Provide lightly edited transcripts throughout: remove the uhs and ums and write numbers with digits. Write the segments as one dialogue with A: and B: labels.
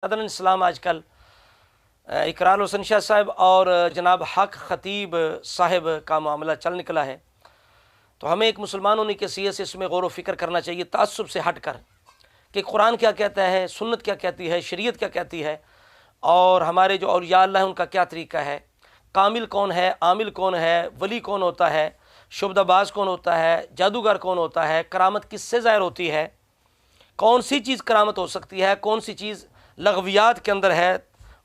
A: اسلام آج کل اقرار حسن شاہ صاحب اور جناب حق خطیب صاحب کا معاملہ چل نکلا ہے، تو ہمیں ایک مسلمان ہونے کی حیثیت سے اس میں غور و فکر کرنا چاہیے، تعصب سے ہٹ کر کہ قرآن کیا کہتا ہے، سنت کیا کہتی ہے، شریعت کیا کہتی ہے، اور ہمارے جو اولیاء اللہ ہیں ان کا کیا طریقہ ہے، کامل کون ہے، عامل کون ہے، ولی کون ہوتا ہے، شبدہ باز کون ہوتا ہے، جادوگر کون ہوتا ہے، کرامت کس سے ظاہر ہوتی ہے، کون سی چیز کرامت ہو سکتی ہے، کون سی چیز لغویات کے اندر ہے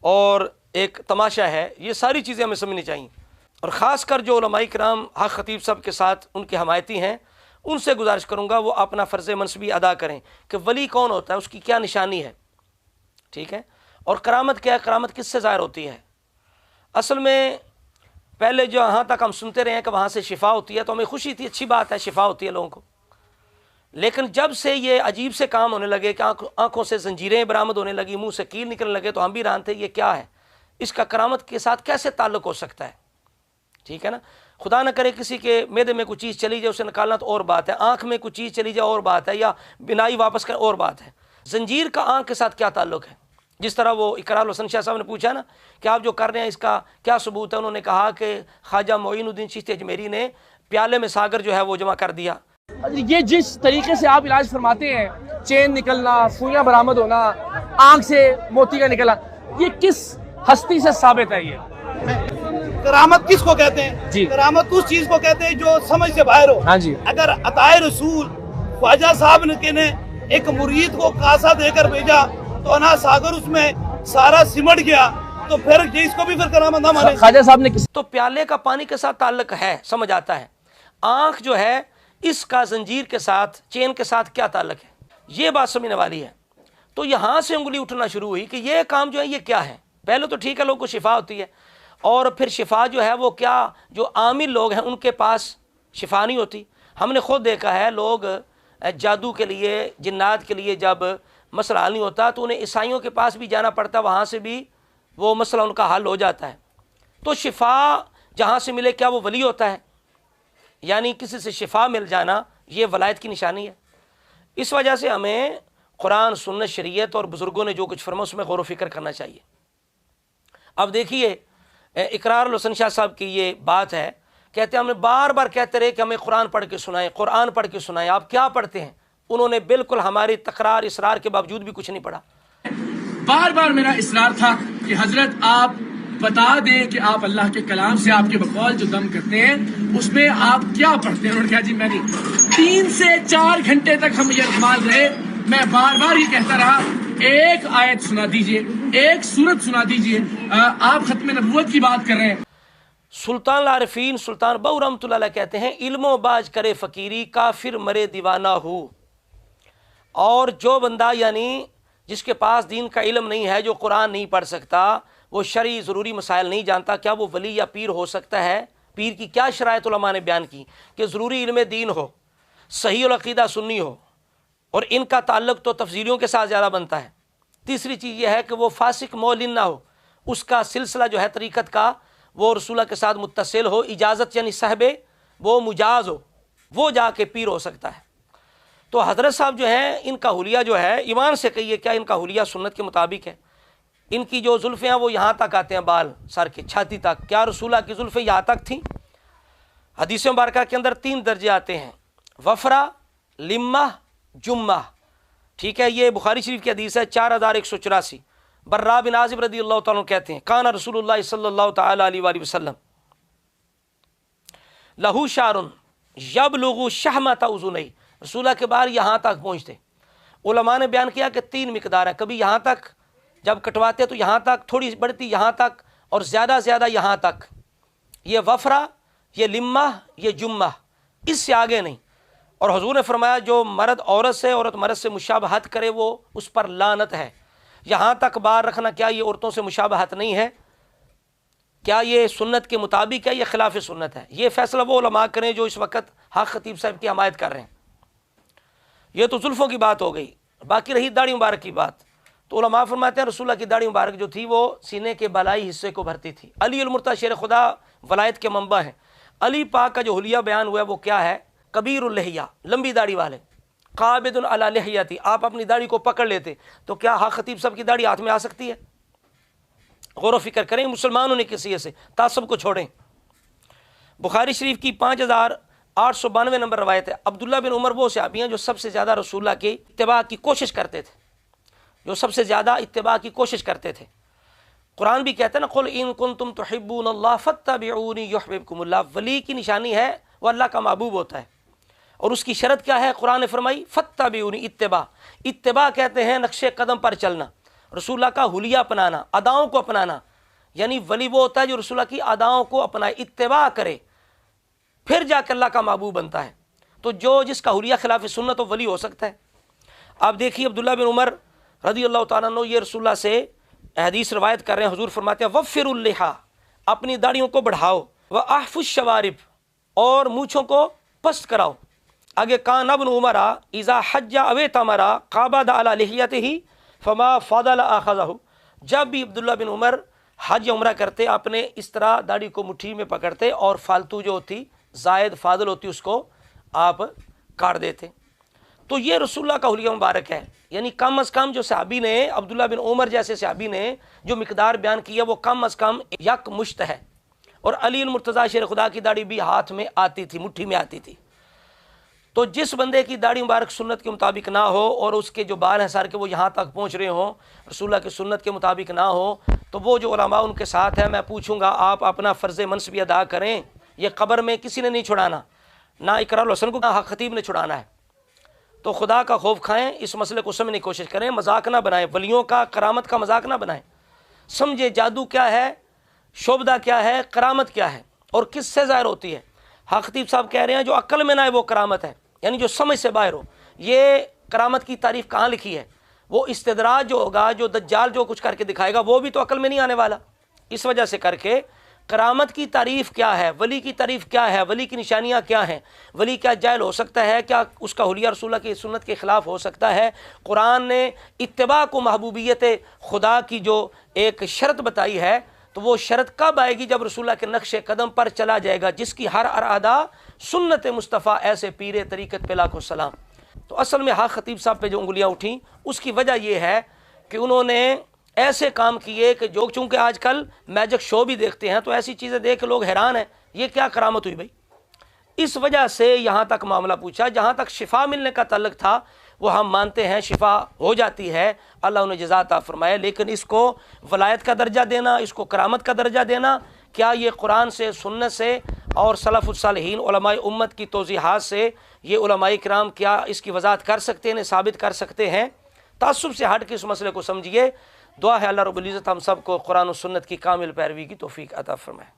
A: اور ایک تماشا ہے، یہ ساری چیزیں ہمیں سمجھنی چاہیے۔ اور خاص کر جو علماء کرام حق خطیب صاحب کے ساتھ ان کے حمایتی ہیں، ان سے گزارش کروں گا وہ اپنا فرض منصبی ادا کریں کہ ولی کون ہوتا ہے، اس کی کیا نشانی ہے، ٹھیک ہے، اور کرامت کیا ہے، کرامت کس سے ظاہر ہوتی ہے۔ اصل میں پہلے جو یہاں تک ہم سنتے رہے ہیں کہ وہاں سے شفا ہوتی ہے تو ہمیں خوشی تھی، اچھی بات ہے، شفا ہوتی ہے لوگوں کو، لیکن جب سے یہ عجیب سے کام ہونے لگے کہ آنکھوں سے زنجیریں برآمد ہونے لگی، منہ سے کیل نکلنے لگے، تو ہم بھی حیران تھے یہ کیا ہے، اس کا کرامت کے ساتھ کیسے تعلق ہو سکتا ہے، ٹھیک ہے نا۔ خدا نہ کرے کسی کے معدے میں کوئی چیز چلی جائے، اسے نکالنا تو اور بات ہے، آنکھ میں کوئی چیز چلی جائے اور بات ہے، یا بینائی واپس کر اور بات ہے، زنجیر کا آنکھ کے ساتھ کیا تعلق ہے۔ جس طرح وہ اقرار حسن شاہ صاحب نے پوچھا نا کہ آپ جو کر رہے ہیں اس کا کیا ثبوت ہے، انہوں نے کہا کہ خواجہ معین الدین چشتی اجمیری نے پیالے میں ساگر جو ہے وہ جمع کر دیا۔
B: یہ جس طریقے سے آپ علاج فرماتے ہیں، چین نکلنا، سوئیاں برآمد ہونا، آنکھ سے موتی کا نکلنا، یہ کس ہستی سے ثابت ہے؟ یہ
C: کرامت کس کو کہتے ہیں؟
B: جی،
C: کرامت اس چیز کو کہتے ہیں جو سمجھ سے باہر ہو۔
B: ہاں جی،
C: اگر عطائے رسول خواجہ صاحب نے ایک مرید کو کاسا دے کر بھیجا تو انا ساگر اس میں سارا سمٹ گیا، تو پھر اس کو بھی پھر کرامت نہ مانے۔
B: خواجہ صاحب نے کس
A: تو پیالے کا پانی کے ساتھ تعلق ہے، سمجھ آتا ہے، آنکھ جو ہے اس کا زنجیر کے ساتھ، چین کے ساتھ کیا تعلق ہے، یہ بات سمجھنے والی ہے۔ تو یہاں سے انگلی اٹھنا شروع ہوئی کہ یہ کام جو ہے یہ کیا ہے۔ پہلے تو ٹھیک ہے لوگوں کو شفا ہوتی ہے، اور پھر شفا جو ہے وہ کیا، جو عامل لوگ ہیں ان کے پاس شفا نہیں ہوتی۔ ہم نے خود دیکھا ہے لوگ جادو کے لیے، جنات کے لیے جب مسئلہ حل نہیں ہوتا تو انہیں عیسائیوں کے پاس بھی جانا پڑتا، وہاں سے بھی وہ مسئلہ ان کا حل ہو جاتا ہے۔ تو شفا جہاں سے ملے کیا وہ ولی ہوتا ہے؟ یعنی کسی سے شفا مل جانا یہ ولایت کی نشانی ہے۔ اس وجہ سے ہمیں قرآن، سنت، شریعت اور بزرگوں نے جو کچھ فرمایا اس میں غور و فکر کرنا چاہیے۔ اب دیکھیے اقرار الحسن شاہ صاحب کی یہ بات ہے، کہتے ہیں ہم نے بار بار کہتے رہے کہ ہمیں قرآن پڑھ کے سنائیں، قرآن پڑھ کے سنائیں، آپ کیا پڑھتے ہیں؟ انہوں نے بالکل ہماری تکرار اصرار کے باوجود بھی کچھ نہیں پڑھا۔
B: بار بار میرا اصرار تھا کہ حضرت آپ بتا دیں کہ آپ اللہ کے کلام سے آپ کے بقول جو دم کرتے ہیں اس میں آپ کیا پڑھتے ہیں۔ انہوں نے کہا جی میں نہیں، 3 سے 4 گھنٹے تک ہم یہ اعتماد رہے، میں بار بار یہ کہتا رہا ایک آیت سنا دیجئے، ایک سورت سنا دیجئے، آپ ختم نبوت کی بات کر رہے ہیں۔
A: سلطان العارفین سلطان بہو رحمۃ اللہ علیہ کہتے ہیں علم و باج کرے فقیری، کافر مرے دیوانہ ہو۔ اور جو بندہ یعنی جس کے پاس دین کا علم نہیں ہے، جو قرآن نہیں پڑھ سکتا، وہ شرعی ضروری مسائل نہیں جانتا، کیا وہ ولی یا پیر ہو سکتا ہے؟ پیر کی کیا شرائط علماء نے بیان کی کہ ضروری علم دین ہو، صحیح العقیدہ سنی ہو، اور ان کا تعلق تو تفضیلیوں کے ساتھ زیادہ بنتا ہے۔ تیسری چیز یہ ہے کہ وہ فاسق مولن نہ ہو، اس کا سلسلہ جو ہے طریقت کا وہ رسولہ کے ساتھ متصل ہو، اجازت یعنی صاحب وہ مجاز ہو، وہ جا کے پیر ہو سکتا ہے۔ تو حضرت صاحب جو ہیں ان کا حلیہ جو ہے ایمان سے کہیے کیا ان کا حلیہ سنت کے مطابق ہے؟ ان کی جو زلفیں ہیں وہ یہاں تک آتے ہیں، بال سر کے چھاتی تک، کیا رسولہ کی زلفیں یہاں تک تھیں؟ حدیث مبارکہ کے اندر 3 درجے آتے ہیں، وفرہ، لمہ، جمہ، ٹھیک ہے، یہ بخاری شریف کی حدیث ہے 4184۔ برا بن عازب رضی اللہ تعالیٰ عنہ کہتے ہیں کان رسول اللہ صلی اللہ تعالیٰ علیہ وآلہ وسلم لہو شعر یبلغ شحمۃ اذنیہ، رسولہ کے بال یہاں تک پہنچتے۔ علماء نے بیان کیا کہ 3 مقدار ہیں، کبھی یہاں تک جب کٹواتے تو یہاں تک، تھوڑی بڑھتی یہاں تک، اور زیادہ زیادہ یہاں تک۔ یہ وفرہ، یہ لمہ، یہ جمہ، اس سے آگے نہیں۔ اور حضور نے فرمایا جو مرد عورت سے، عورت مرد سے مشابہت کرے وہ اس پر لعنت ہے۔ یہاں تک بال رکھنا کیا یہ عورتوں سے مشابہت نہیں ہے؟ کیا یہ سنت کے مطابق ہے یا خلاف سنت ہے؟ یہ فیصلہ وہ علماء کریں جو اس وقت حق خطیب صاحب کی حمایت کر رہے ہیں۔ یہ تو زلفوں کی بات ہو گئی، باقی رہی داڑھی مبارک کی بات، تو علماء فرماتے ہیں رسول اللہ کی داڑھی مبارک جو تھی وہ سینے کے بالائی حصے کو بھرتی تھی۔ علی المرتضی شیر خدا ولایت کے منبع ہیں۔ علی پاک کا جو حلیہ بیان ہوا ہے وہ کیا ہے؟ کبیر اللحیہ، لمبی داڑھی والے، قابض علی لحیتی، آپ اپنی داڑھی کو پکڑ لیتے، تو کیا حق خطیب صاحب کی داڑھی ہاتھ میں آ سکتی ہے؟ غور و فکر کریں، مسلمانوں نے کسی سے تعصب کو چھوڑیں۔ بخاری شریف کی 5892 نمبر روایت ہے، عبداللہ بن عمر وہ صحابی ہیں جو سب سے زیادہ رسول اللہ کی اتباع کی کوشش کرتے تھے، جو سب سے زیادہ اتباع کی کوشش کرتے تھے۔ قرآن بھی کہتا ہے نا، قل ان کنتم تحبون اللہ فاتبعونی یحببکم اللہ، ولی کی نشانی ہے وہ اللہ کا محبوب ہوتا ہے، اور اس کی شرط کیا ہے؟ قرآن نے فرمائی فاتبعونی، اتباع۔ اتباع کہتے ہیں نقش قدم پر چلنا، رسول اللہ کا حلیہ اپنانا، اداؤں کو اپنانا، یعنی ولی وہ ہوتا ہے جو رسول اللہ کی اداؤں کو اپنائے، اتباع کرے، پھر جا کے اللہ کا محبوب بنتا ہے۔ تو جس کا حلیہ خلاف سنت و ولی ہو سکتا ہے۔ آپ دیکھیے عبداللہ بن عمر رضی اللہ تعالیٰ عنہ یہ رسول اللہ سے حدیث روایت کر رہے ہیں، حضور فرماتے ہیں وفر اللحا، اپنی داڑھیوں کو بڑھاؤ، واحفوا الشوارب، اور مونچھوں کو پست کراؤ۔ آگے کان ابن عمر اذا حج او اعتمر قابض علی لحیتہ فما فضل اخذہ، جب بھی عبداللہ بن عمر حج عمرہ کرتے اپنے اس طرح داڑھی کو مٹھی میں پکڑتے، اور فالتو جو ہوتی زائد فاضل ہوتی اس کو آپ کاٹ دیتے۔ تو یہ رسول اللہ کا حلیہ مبارک ہے، یعنی کم از کم جو صحابی نے، عبداللہ بن عمر جیسے صحابی نے جو مقدار بیان کیا وہ کم از کم یک مشت ہے۔ اور علی المرتضیٰ شیر خدا کی داڑھی بھی ہاتھ میں آتی تھی، مٹھی میں آتی تھی۔ تو جس بندے کی داڑھی مبارک سنت کے مطابق نہ ہو، اور اس کے جو بال ہیں سار کے وہ یہاں تک پہنچ رہے ہوں، رسول اللہ کی سنت کے مطابق نہ ہو، تو وہ جو علماء ان کے ساتھ ہیں، میں پوچھوں گا آپ اپنا فرض منصبی ادا کریں، یہ قبر میں کسی نے نہیں چھڑانا، نہ اقرار الحسن کو، نہ حق خطیب نے چھڑانا ہے۔ تو خدا کا خوف کھائیں، اس مسئلے کو سمجھنے کی کوشش کریں، مذاق نہ بنائیں، ولیوں کا کرامت کا مذاق نہ بنائیں، سمجھے جادو کیا ہے، شعبدہ کیا ہے، کرامت کیا ہے، اور کس سے ظاہر ہوتی ہے۔ حق خطیب صاحب کہہ رہے ہیں جو عقل میں نہ ہے وہ کرامت ہے، یعنی جو سمجھ سے باہر ہو۔ یہ کرامت کی تعریف کہاں لکھی ہے؟ وہ استدراج جو ہوگا، جو دجال جو کچھ کر کے دکھائے گا، وہ بھی تو عقل میں نہیں آنے والا۔ اس وجہ سے کر کے کرامت کی تعریف کیا ہے، ولی کی تعریف کیا ہے، ولی کی نشانیاں کیا ہیں، ولی کیا جائل ہو سکتا ہے، کیا اس کا حلیہ رسول اللہ کی سنت کے خلاف ہو سکتا ہے۔ قرآن نے اتباع کو محبوبیت خدا کی جو ایک شرط بتائی ہے، تو وہ شرط کب آئے گی؟ جب رسول اللہ کے نقش قدم پر چلا جائے گا، جس کی ہر ارادہ سنت مصطفیٰ ایسے پیر طریقت پہ لاکھوں سلام۔ تو اصل میں حق خطیب صاحب پہ جو انگلیاں اٹھیں، اس کی وجہ یہ ہے کہ انہوں نے ایسے کام کیے کہ جو چونکہ آج کل میجک شو بھی دیکھتے ہیں، تو ایسی چیزیں دیکھ کے لوگ حیران ہیں، یہ کیا کرامت ہوئی بھائی؟ اس وجہ سے یہاں تک معاملہ پوچھا۔ جہاں تک شفا ملنے کا تعلق تھا وہ ہم مانتے ہیں شفا ہو جاتی ہے، اللہ انہیں جزا عطا فرمائے، لیکن اس کو ولایت کا درجہ دینا، اس کو کرامت کا درجہ دینا، کیا یہ قرآن سے، سنت سے اور سلف الصالحین علماء امت کی توضیحات سے یہ علماء کرام کیا اس کی وضاحت کر سکتے ہیں، ثابت کر سکتے ہیں؟ تعصب سے ہٹ کے اس مسئلے کو سمجھیے۔ دعا ہے اللہ رب العزت ہم سب کو قرآن و سنت کی کامل پیروی کی توفیق عطا فرمائے۔